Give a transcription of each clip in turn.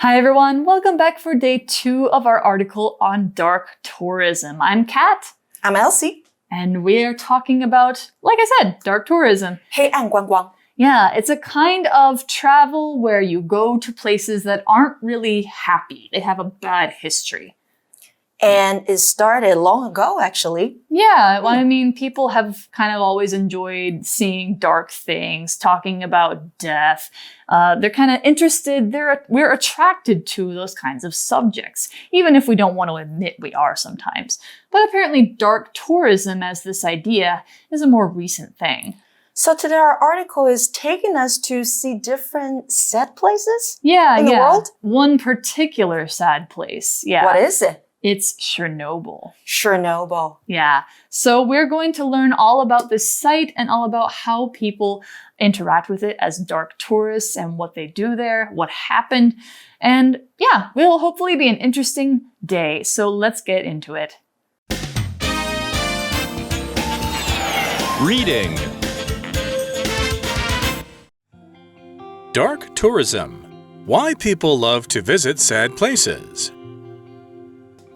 Hi everyone, welcome back for day 2 of our article on dark tourism. I'm Kat. I'm Elsie. And we're talking about, like I said, dark tourism. 黑暗观光. Yeah, it's a kind of travel where you go to places that aren't really happy. They have a bad history. And it started long ago, actually. Yeah, well, I mean, people have kind of always enjoyed seeing dark things, talking about death. They're kind of interested, we're attracted to those kinds of subjects, even if we don't want to admit we are sometimes. But apparently dark tourism as this idea is a more recent thing. So today our article is taking us to see different sad places in the world? One particular sad place. Yeah. What is it? It's Chernobyl. Chernobyl. Yeah. So we're going to learn all about this site and all about how people interact with it as dark tourists and what they do there, what happened. And yeah, it'll hopefully be an interesting day. So let's get into it. Reading. Dark tourism. Why people love to visit sad places.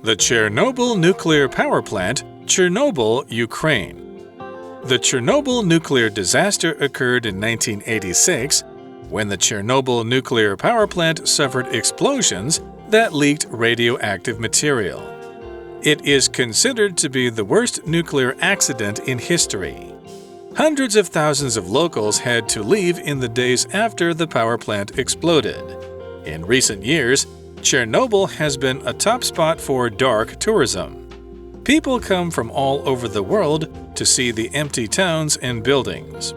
The Chernobyl nuclear power plant, Chernobyl, Ukraine. The Chernobyl nuclear disaster occurred in 1986 when the Chernobyl nuclear power plant suffered explosions that leaked radioactive material. It is considered to be the worst nuclear accident in history. Hundreds of thousands of locals had to leave in the days after the power plant exploded. In recent years, Chernobyl has been a top spot for dark tourism. People come from all over the world to see the empty towns and buildings.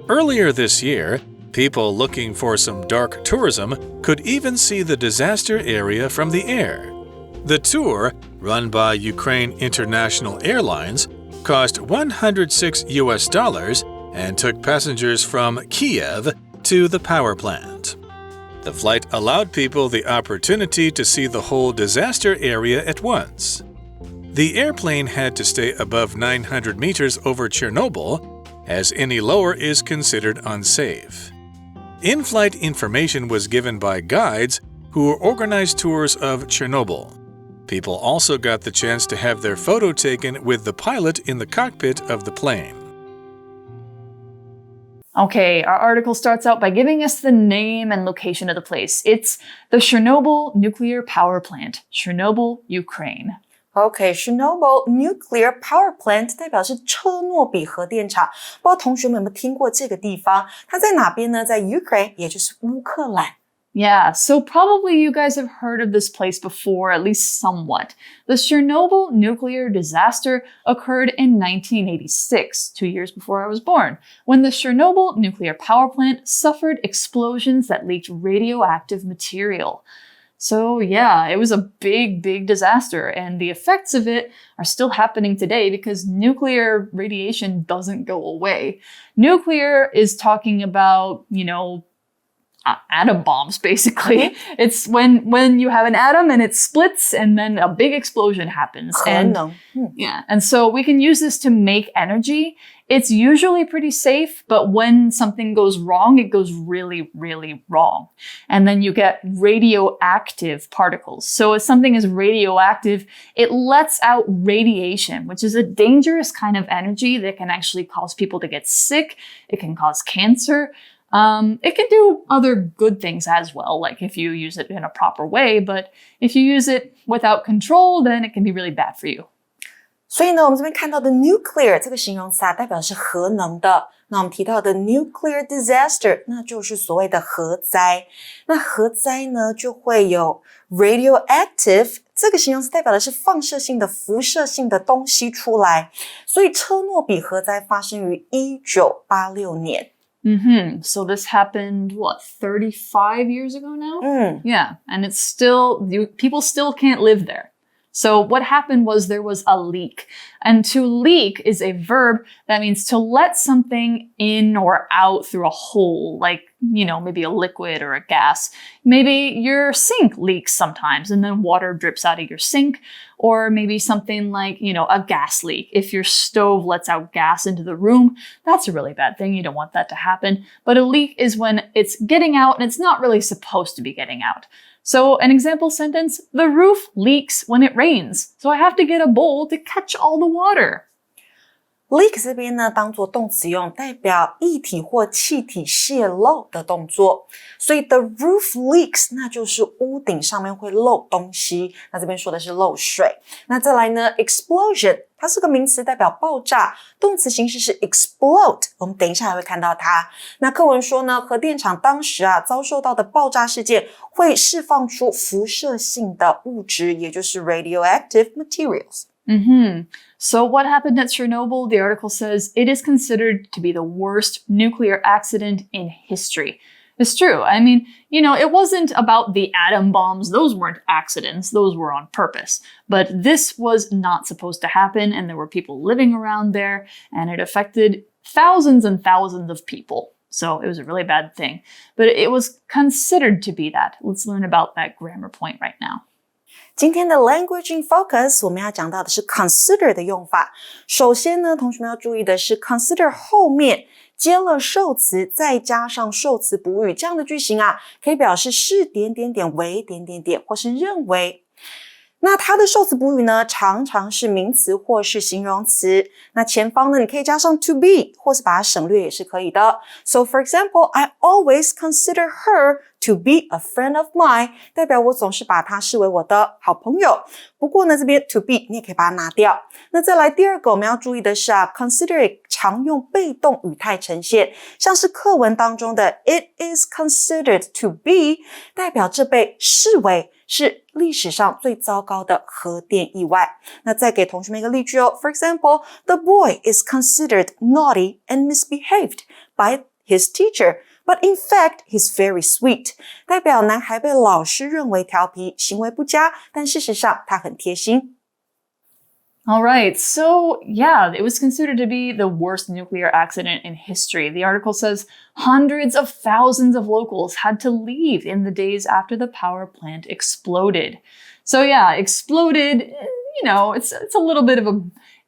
Earlier this year, people looking for some dark tourism could even see the disaster area from the air. The tour, run by Ukraine International Airlines, cost $106 and took passengers from Kiev to the power plant. The flight allowed people the opportunity to see the whole disaster area at once. The airplane had to stay above 900 meters over Chernobyl, as any lower is considered unsafe. In-flight information was given by guides who organized tours of Chernobyl. People also got the chance to have their photo taken with the pilot in the cockpit of the plane. Okay, our article starts out by giving us the name and location of the place. It's the Chernobyl nuclear power plant, Chernobyl, Ukraine. Okay, Chernobyl nuclear power plant 代表是车诺比核电厂。不知道同学们有没有听过这个地方？它在哪边呢？在 Ukraine， 也就是乌克兰。Yeah, so probably you guys have heard of this place before, at least somewhat. The Chernobyl nuclear disaster occurred in 1986, 2 years before I was born, when the Chernobyl nuclear power plant suffered explosions that leaked radioactive material. So yeah, it was a big disaster, and the effects of it are still happening today because nuclear radiation doesn't go away. Nuclear is talking about, atom bombs, basically. It's when you have an atom and it splits and then a big explosion happens. And so we can use this to make energy. It's usually pretty safe, but when something goes wrong, it goes really, really wrong. And then you get radioactive particles. So if something is radioactive, it lets out radiation, which is a dangerous kind of energy that can actually cause people to get sick. It can cause cancer. It can do other good things as well, like if you use it in a proper way, but if you use it without control, then it can be really bad for you. 所以呢，我们这边看到的 nuclear 这个形容词代表是核能的。那我们提到的 nuclear disaster 那就是所谓的核灾。那核灾呢就会有 radioactive 这个形容词代表的是放射性的、辐射性的东西出来。所以车诺比核灾发生于1986年。So this happened, 35 years ago now? Yeah, and it's still, people still can't live there. So what happened was there was a leak. And to leak is a verb that means to let something in or out through a hole, like, maybe a liquid or a gas. Maybe your sink leaks sometimes and then water drips out of your sink. Or maybe something like, a gas leak. If your stove lets out gas into the room, that's a really bad thing. You don't want that to happen. But a leak is when it's getting out and it's not really supposed to be getting out. So an example sentence, the roof leaks when it rains, so I have to get a bowl to catch all the water. Leak 这边呢当作动词用，代表液体或气体泄漏的动作。所以 the roof leaks 那就是屋顶上面会漏东西，那这边说的是漏水。那再来呢 explosion 它是个名词，代表爆炸，动词形式是 explode， 我们等一下还会看到它。那课文说呢，核电厂当时遭受到的爆炸事件会释放出辐射性的物质，也就是 radioactive materials。So what happened at Chernobyl? The article says it is considered to be the worst nuclear accident in history. It's true. I mean, it wasn't about the atom bombs. Those weren't accidents. Those were on purpose. But this was not supposed to happen, and there were people living around there, and it affected thousands and thousands of people. So it was a really bad thing. But it was considered to be that. Let's learn about that grammar point right now. 今天的 Language in Focus 我们要讲到的是 consider 的用法。首先呢，同学们要注意的是 consider 后面接了受词再加上受词补语，这样的句型可以表示是点点点为点点点或是认为。那它的受词补语呢，常常是名词或是形容词。那前方呢，你可以加上 to be， 或是把它省略也是可以的。So for example, I always consider her to be a friend of mine， 代表我总是把她视为我的好朋友。不过呢，这边 to be 你也可以把它拿掉。那再来第二个我们要注意的是consider 常用被动语态呈现，像是课文当中的 it is considered to be， 代表这被视为是历史上最糟糕的核电意外。那再给同学们一个例句哦。For example, the boy is considered naughty and misbehaved by his teacher, but in fact, he's very sweet. 代表男孩被老师认为调皮，行为不佳，但事实上他很贴心。All right, so yeah, it was considered to be the worst nuclear accident in history. The article says hundreds of thousands of locals had to leave in the days after the power plant exploded. So yeah, exploded, it's a little bit of a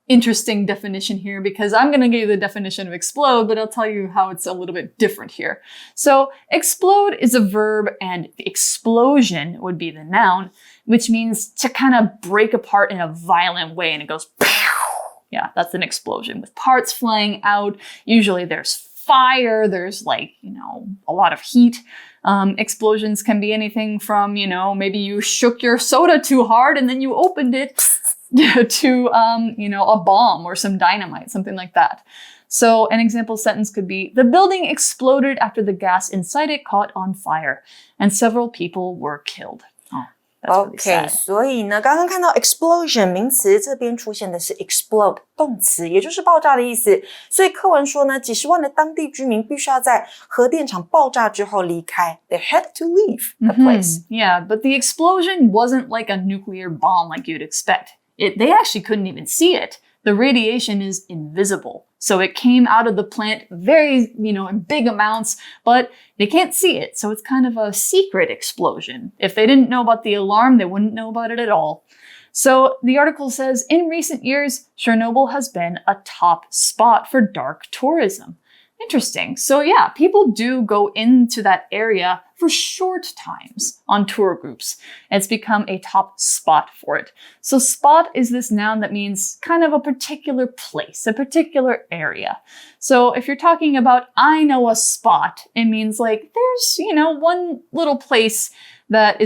interesting definition here because I'm going to give you the definition of explode, but I'll tell you how it's a little bit different here. So explode is a verb and explosion would be the noun, which means to kind of break apart in a violent way and it goes pow. Yeah, that's an explosion with parts flying out. Usually there's fire, there's a lot of heat. Explosions can be anything from, maybe you shook your soda too hard and then you opened it to, a bomb or some dynamite, something like that. So an example sentence could be, the building exploded after the gas inside it caught on fire, and several people were killed. OK， 所以呢，刚刚看到 explosion 名词，这边出现的是 explode 动词，也就是爆炸的意思。所以课文说呢，几十万的当地居民必须要在核电厂爆炸之后离开。They had to leave the place. Yeah, but the explosion wasn't like a nuclear bomb like you'd expect. They actually couldn't even see it. The radiation is invisible. So it came out of the plant very, in big amounts, but they can't see it. So it's kind of a secret explosion. If they didn't know about the alarm, they wouldn't know about it at all. So the article says, in recent years, Chernobyl has been a top spot for dark tourism. Interesting. So yeah, people do go into that area for short times on tour groups. It's become a top spot for it. So spot is this noun that means kind of a particular place, a particular area. So if you're talking about, I know a spot, it means like there's, one little place that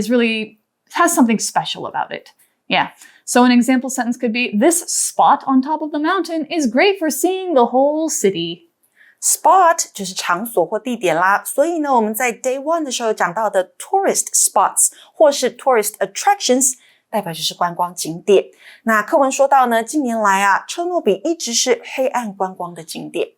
has something special about it. Yeah. So an example sentence could be, this spot on top of the mountain is great for seeing the whole city. Spot 就是场所或地点啦，所以呢，我们在 Day 1的时候讲到的 tourist spots 或是 tourist attractions， 代表就是观光景点。那课文说到呢，近年来车诺比一直是黑暗观光的景点。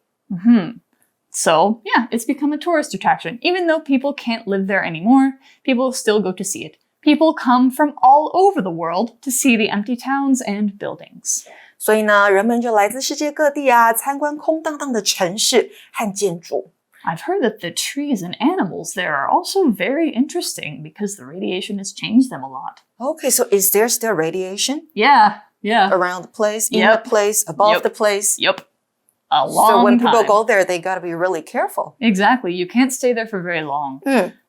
So yeah, it's become a tourist attraction. Even though people can't live there anymore, people still go to see it. People come from all over the world to see the empty towns and buildings. 所以呢，人们就来自世界各地参观空荡荡的城市和建筑。I've heard that the trees and animals there are also very interesting because the radiation has changed them a lot. Okay, so is there still radiation? Yeah. Around the place, in the place, above the place? Yep. a long time. So when people go there, they got to be really careful. Exactly. You can't stay there for very long.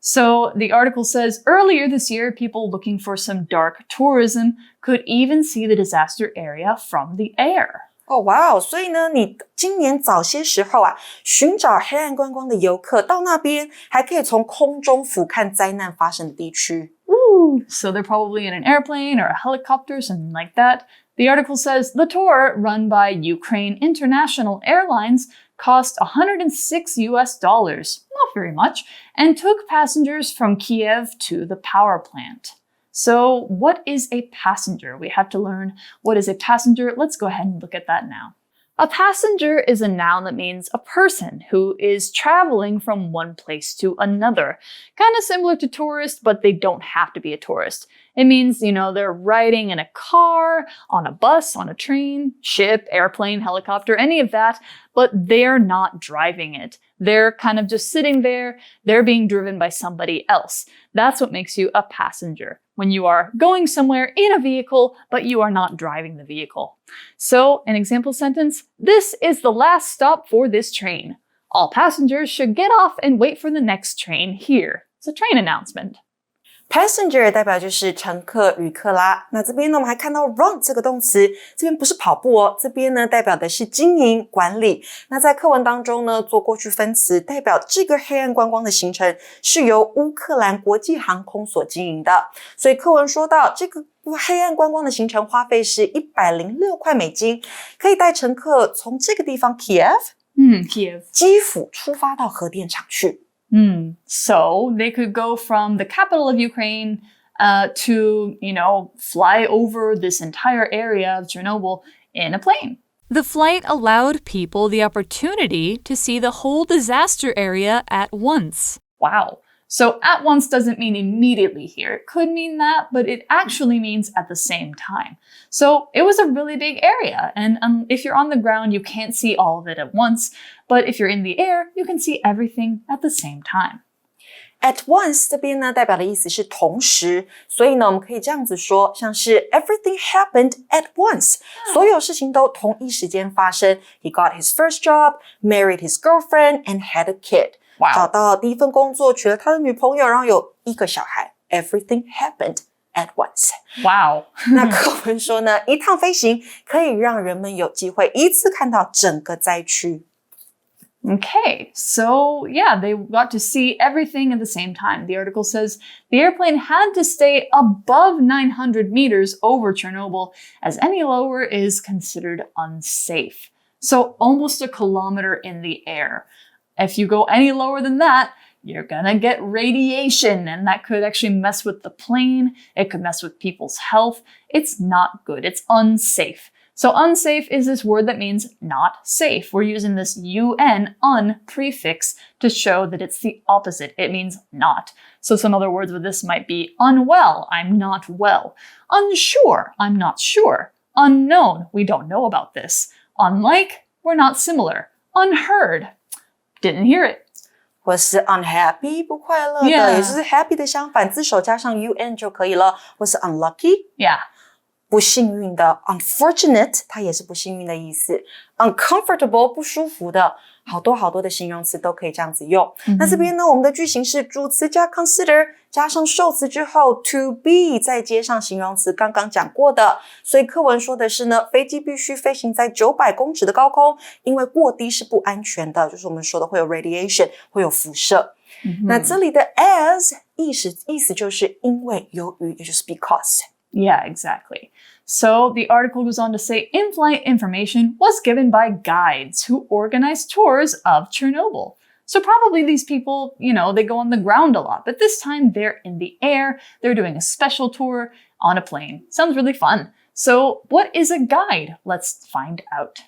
So the article says, earlier this year, people looking for some dark tourism could even see the disaster area from the air. 哦，哇哦！所以呢，你今年早些时候啊，寻找黑暗观光的游客到那边，还可以从空中俯瞰灾难发生的地区。Ooh, so they're probably in an airplane or a helicopter, something like that. The article says the tour, run by Ukraine International Airlines, cost $106, not very much, and took passengers from Kiev to the power plant. So what is a passenger? We have to learn what is a passenger. Let's go ahead and look at that now. A passenger is a noun that means a person who is traveling from one place to another. Kind of similar to tourist, but they don't have to be a tourist. It means, they're riding in a car, on a bus, on a train, ship, airplane, helicopter, any of that, but they're not driving it. They're kind of just sitting there. They're being driven by somebody else. That's what makes you a passenger. When you are going somewhere in a vehicle, but you are not driving the vehicle. So, an example sentence, this is the last stop for this train. All passengers should get off and wait for the next train here. It's a train announcement. Passenger 代表就是乘客、旅客啦。那这边呢，我们还看到 run 这个动词，这边不是跑步哦，这边呢代表的是经营、管理。那在课文当中呢，做过去分词，代表这个黑暗观光的行程是由乌克兰国际航空所经营的。所以课文说到，这个黑暗观光的行程花费是$106，可以带乘客从这个地方 Kiev 基辅出发到核电厂去。So they could go from the capital of Ukraine to, fly over this entire area of Chernobyl in a plane. The flight allowed people the opportunity to see the whole disaster area at once. Wow. So at once doesn't mean immediately here. It could mean that, but it actually means at the same time. So it was a really big area, and if you're on the ground, you can't see all of it at once, but if you're in the air, you can see everything at the same time. At once 这边呢代表的意思是同时，所以呢我们可以这样子说，像是 everything happened at once， 所有事情都同一时间发生。He got his first job, married his girlfriend, and had a kid. Wow. 找到第一份工作，娶了他的女朋友，然后有一个小孩。Everything happened at once. Wow. 那课文说呢，一趟飞行可以让人们有机会一次看到整个灾区。Okay, so yeah, they got to see everything at the same time. The article says the airplane had to stay above 900 meters over Chernobyl, as any lower is considered unsafe. So almost a kilometer in the air. If you go any lower than that, you're gonna get radiation, and that could actually mess with the plane. It could mess with people's health. It's not good. It's unsafe. So unsafe is this word that means not safe. We're using this un prefix to show that it's the opposite. It means not. So some other words with this might be unwell, I'm not well. Unsure, I'm not sure. Unknown, we don't know about this. Unlike, we're not similar. Unheard, didn't hear it. 或是 unhappy 不快乐的， Yeah. 也就是 happy 的相反，字首加上 un 就可以了。或是 unlucky， Yeah. 不幸运的 unfortunate， 它也是不幸运的意思。uncomfortable 不舒服的，好多的形容词都可以这样子用。那这边呢，我们的句型是主词加 consider 加上受词之后 to be 再接上形容词，刚刚讲过的。所以课文说的是呢，飞机必须飞行在900公尺的高空，因为过低是不安全的，就是我们说的会有 radiation， 会有辐射。那这里的 as 意思就是因为由于，也就是 because。Yeah, exactly. So the article goes on to say in-flight information was given by guides who organized tours of Chernobyl. So probably these people, they go on the ground a lot, but this time they're in the air. They're doing a special tour on a plane. Sounds really fun. So what is a guide? Let's find out.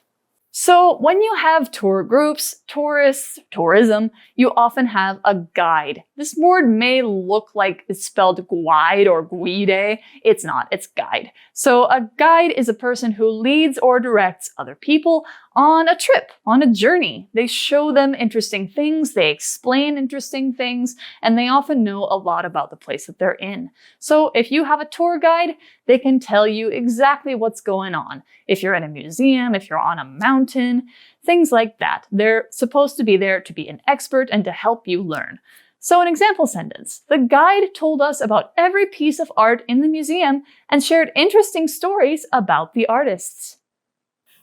So when you have tour groups, tourists, tourism, you often have a guide. This word may look like it's spelled guide or guide. It's not, it's guide. So a guide is a person who leads or directs other people on a trip, on a journey. They show them interesting things, they explain interesting things, and they often know a lot about the place that they're in. So if you have a tour guide, they can tell you exactly what's going on. If you're in a museum, if you're on a mountain, things like that. They're supposed to be there to be an expert and to help you learn. So an example sentence, the guide told us about every piece of art in the museum and shared interesting stories about the artists.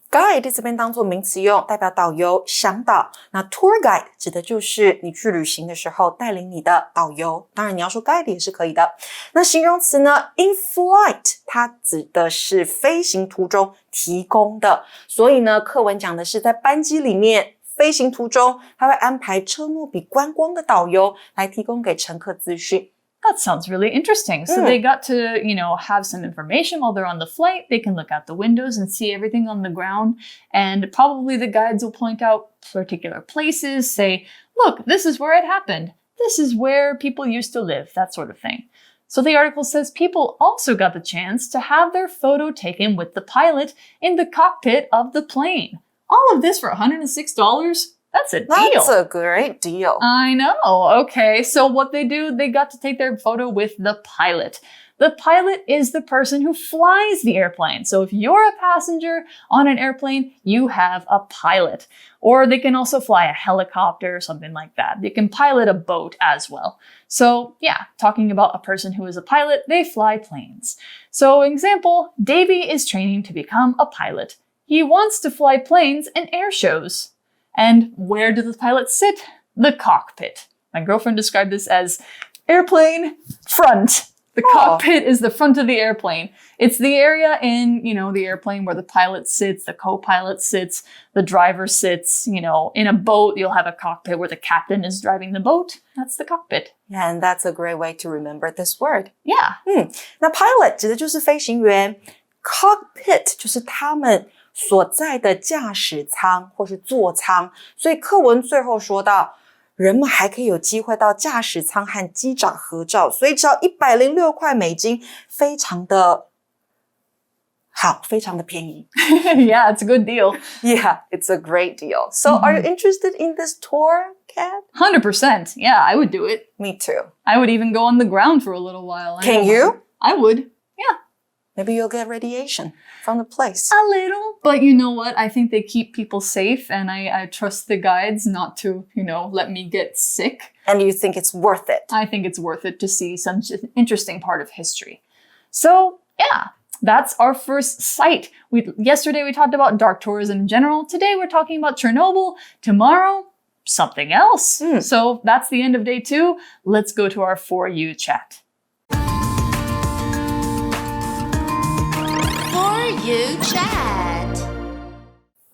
Guide 这边当作名词用，代表导游、向导。那 tour guide 指的就是你去旅行的时候带领你的导游。当然你要说 guide 也是可以的。那形容词呢 in flight 它指的是飞行途中提供的。所以呢课文讲的是在班机里面飞行途中他会安排车诺比观光的导游来提供给乘客资讯。That sounds really interesting. So they got to, have some information while they're on the flight. They can look out the windows and see everything on the ground. And probably the guides will point out particular places, say, look, this is where it happened. This is where people used to live, that sort of thing. So the article says people also got the chance to have their photo taken with the pilot in the cockpit of the plane. All of this for $106? That's a deal. That's a great deal. I know. Okay, so what they do, they got to take their photo with the pilot. The pilot is the person who flies the airplane. So if you're a passenger on an airplane, you have a pilot. Or they can also fly a helicopter or something like that. They can pilot a boat as well. So yeah, talking about a person who is a pilot, they fly planes. So example, Davy is training to become a pilot. He wants to fly planes and air shows. And where does the pilot sit? The cockpit. My girlfriend described this as airplane front. The cockpit is the front of the airplane. It's the area in, the airplane where the pilot sits, the co-pilot sits, the driver sits. In a boat, you'll have a cockpit where the captain is driving the boat. That's the cockpit. Yeah, and that's a great way to remember this word. Yeah. 那 pilot 指的就是飞行员 ，cockpit 就是他们所在的驾驶舱或是座舱，所以课文最后说到，人们还可以有机会到驾驶舱和机长合照，所以只要106块美金，非常的好，非常的便宜。Yeah, it's a good deal. Yeah, it's a great deal. So are you interested in this tour, Kat? 100%. Yeah, I would do it. Me too. I would even go on the ground for a little while. Can you? I would. Yeah. Maybe you'll get radiation from the place. A little. But you know what? I think they keep people safe and I trust the guides not to, let me get sick. And you think it's worth it? I think it's worth it to see some interesting part of history. So, yeah, that's our first site. Yesterday we talked about dark tourism in general. Today we're talking about Chernobyl. Tomorrow, something else. So that's the end of day 2. Let's go to our For You chat. You chat.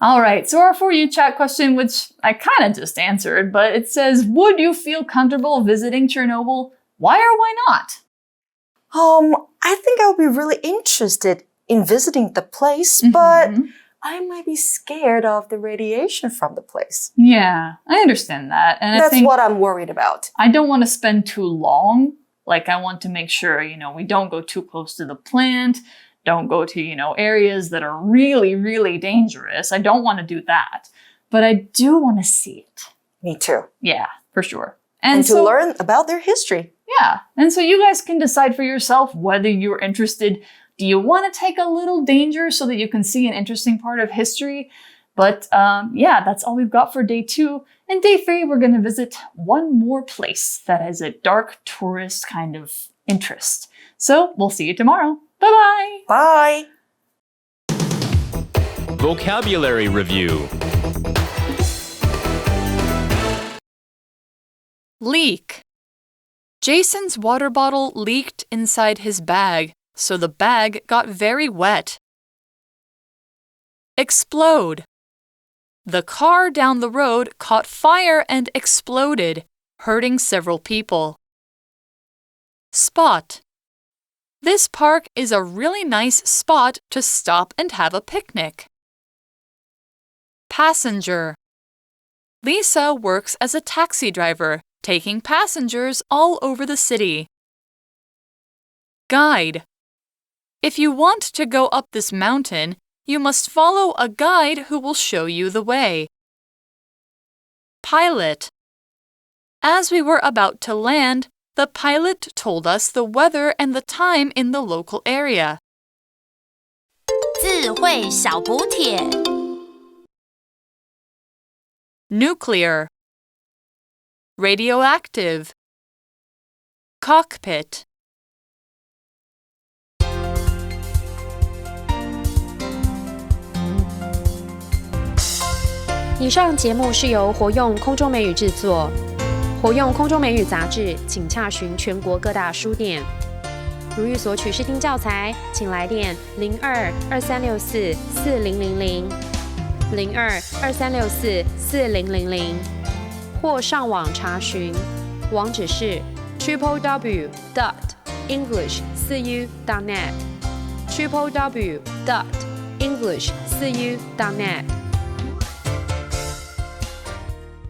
All right, so our For You chat question, which I kind of just answered, but it says, would you feel comfortable visiting Chernobyl? Why or why not? I think I would be really interested in visiting the place, but I might be scared of the radiation from the place. Yeah, I understand that. And That's I think what I'm worried about. I don't want to spend too long. Like, I want to make sure, we don't go too close to the plant. Don't go to, areas that are really, really dangerous. I don't want to do that. But I do want to see it. Me too. Yeah, for sure. And to learn about their history. Yeah. And so you guys can decide for yourself whether you're interested. Do you want to take a little danger so that you can see an interesting part of history? But yeah, that's all we've got for day 2. And day 3, we're going to visit one more place that has a dark tourist kind of interest. So we'll see you tomorrow. Bye-bye. Bye. Vocabulary Review. Leak. Jason's water bottle leaked inside his bag, so the bag got very wet. Explode. The car down the road caught fire and exploded, hurting several people. Spot. This park is a really nice spot to stop and have a picnic. Passenger. Lisa works as a taxi driver, taking passengers all over the city. Guide. If you want to go up this mountain, you must follow a guide who will show you the way. Pilot. As we were about to land, the pilot told us the weather and the time in the local area. 智慧小补帖 Nuclear. Radioactive. Cockpit. 以上节目是由活用空中美语制作，活用空中美语杂志，请洽询全国各大书店。如欲索取试听教材，请来电02-2364-4000 02-2364-4000，或上网查询，网址是 www.english4u.net www.english4u.net